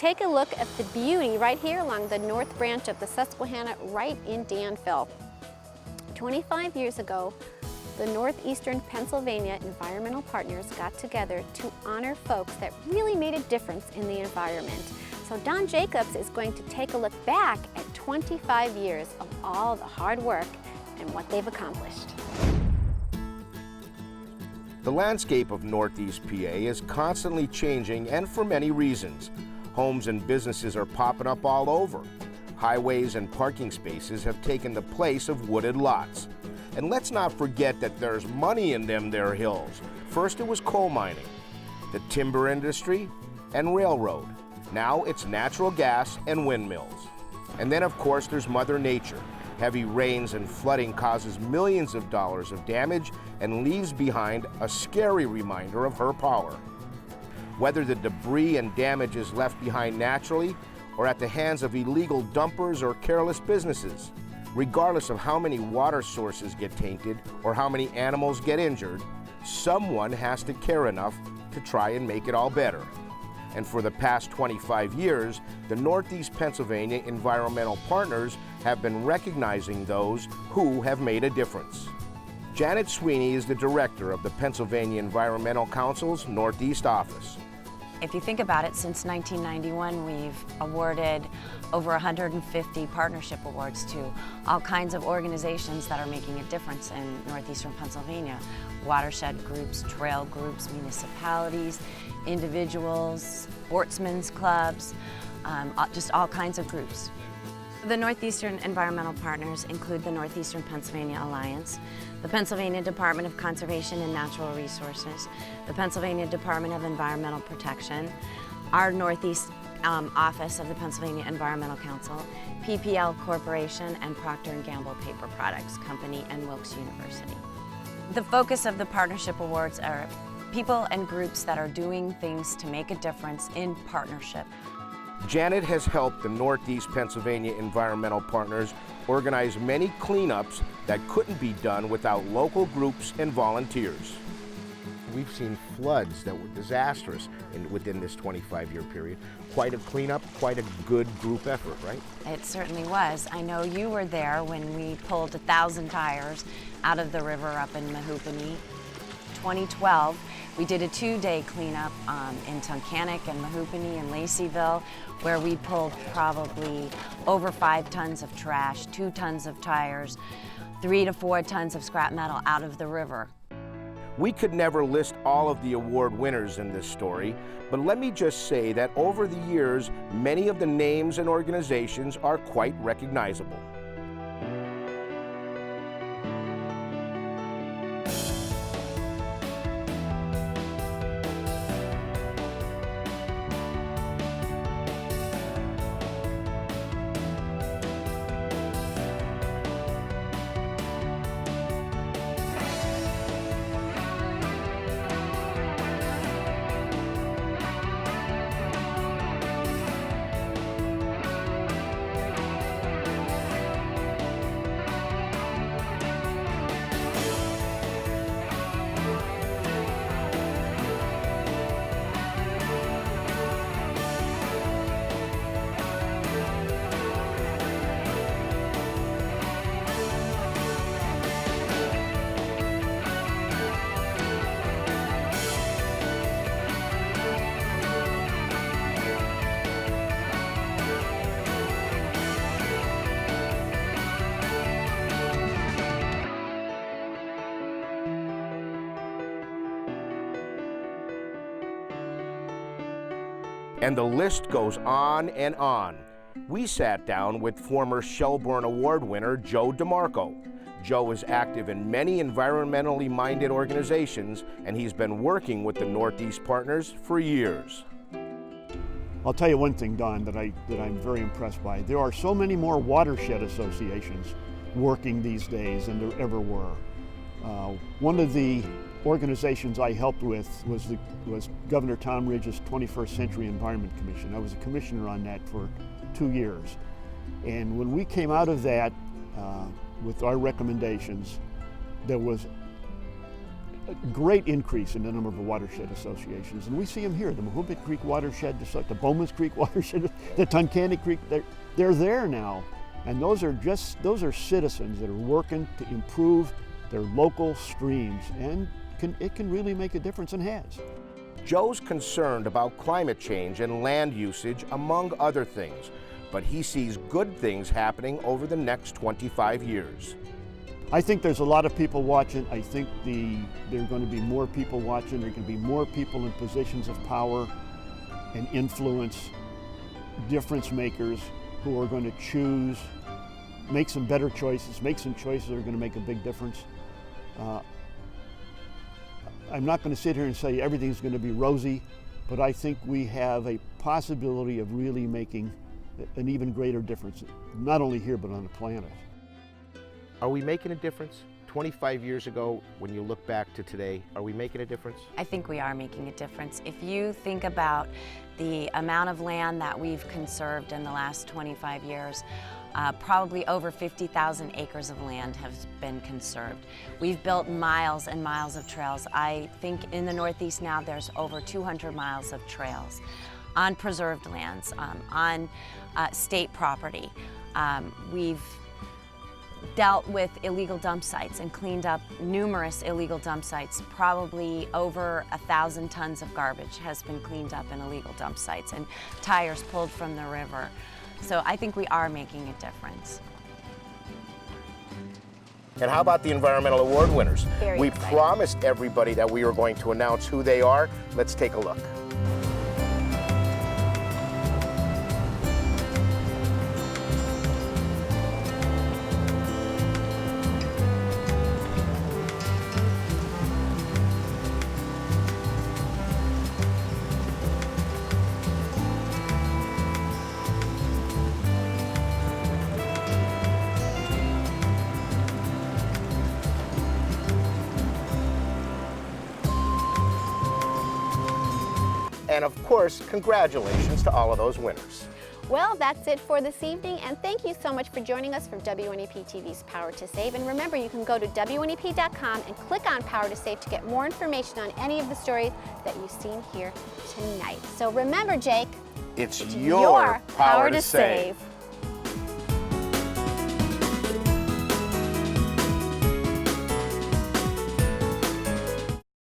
Take a look at the beauty right here along the north branch of the Susquehanna right in Danville. 25 years ago, the Northeastern Pennsylvania Environmental Partners got together to honor folks that really made a difference in the environment. So Don Jacobs is going to take a look back at 25 years of all the hard work and what they've accomplished. The landscape of Northeast PA is constantly changing, and for many reasons. Homes and businesses are popping up all over. Highways and parking spaces have taken the place of wooded lots. And let's not forget that there's money in them there hills. First it was coal mining, the timber industry, and railroad. Now it's natural gas and windmills. And then of course there's Mother Nature. Heavy rains and flooding causes millions of dollars of damage and leaves behind a scary reminder of her power. Whether the debris and damage is left behind naturally or at the hands of illegal dumpers or careless businesses, regardless of how many water sources get tainted or how many animals get injured, someone has to care enough to try and make it all better. And for the past 25 years, the Northeast Pennsylvania Environmental Partners have been recognizing those who have made a difference. Janet Sweeney is the director of the Pennsylvania Environmental Council's Northeast office. If you think about it, since 1991, we've awarded over 150 partnership awards to all kinds of organizations that are making a difference in Northeastern Pennsylvania. Watershed groups, trail groups, municipalities, individuals, sportsmen's clubs, just all kinds of groups. The Northeastern Environmental Partners include the Northeastern Pennsylvania Alliance, the Pennsylvania Department of Conservation and Natural Resources, the Pennsylvania Department of Environmental Protection, our Northeast office of the Pennsylvania Environmental Council, PPL Corporation, and Procter & Gamble Paper Products Company, and Wilkes University. The focus of the partnership awards are people and groups that are doing things to make a difference in partnership. Janet has helped the Northeast Pennsylvania Environmental Partners organize many cleanups that couldn't be done without local groups and volunteers. We've seen floods that were disastrous within this 25-year period. Quite a cleanup, quite a good group effort, right? It certainly was. I know you were there when we pulled 1,000 tires out of the river up in Mahoopany. 2012, we did a 2-day cleanup in Tunkhannock and Mahoopany and Laceyville, where we pulled probably over 5 tons of trash, 2 tons of tires, 3 to 4 tons of scrap metal out of the river. We could never list all of the award winners in this story, but let me just say that over the years, many of the names and organizations are quite recognizable. And the list goes on and on. We sat down with former Shelburne Award winner Joe DeMarco. Joe is active in many environmentally minded organizations, and he's been working with the Northeast Partners for years. I'll tell you one thing, Don, that I'm very impressed by. There are so many more watershed associations working these days than there ever were. One of the organizations I helped with was Governor Tom Ridge's 21st Century Environment Commission. I was a commissioner on that for 2 years. And when we came out of that with our recommendations, there was a great increase in the number of watershed associations, and we see them here. The Mahoobit Creek Watershed, just like the Bowman's Creek Watershed, the Tunkhannock Creek, they're there now. And those are citizens that are working to improve their local streams, and it can really make a difference, and has. Joe's concerned about climate change and land usage, among other things, but he sees good things happening over the next 25 years. I think there's a lot of people watching. I think there are going to be more people watching. There are going to be more people in positions of power and influence, difference makers, who are going to choose, make some better choices, make some choices that are going to make a big difference. I'm not going to sit here and say everything's going to be rosy, but I think we have a possibility of really making an even greater difference, not only here, but on the planet. Are we making a difference? 25 years ago, when you look back to today, are we making a difference? I think we are making a difference. If you think about the amount of land that we've conserved in the last 25 years, probably over 50,000 acres of land has been conserved. We've built miles and miles of trails. I think in the Northeast now there's over 200 miles of trails on preserved lands, on state property. We've dealt with illegal dump sites and cleaned up numerous illegal dump sites. Probably over 1,000 tons of garbage has been cleaned up in illegal dump sites, and tires pulled from the river. So I think we are making a difference. And how about the environmental award winners? Very exciting. Promised everybody that we were going to announce who they are. Let's take a look. And of course, congratulations to all of those winners. Well, that's it for this evening, and thank you so much for joining us from WNEP TV's Power to Save. And remember, you can go to WNEP.com and click on Power to Save to get more information on any of the stories that you've seen here tonight. So remember, Jake, It's your power to save.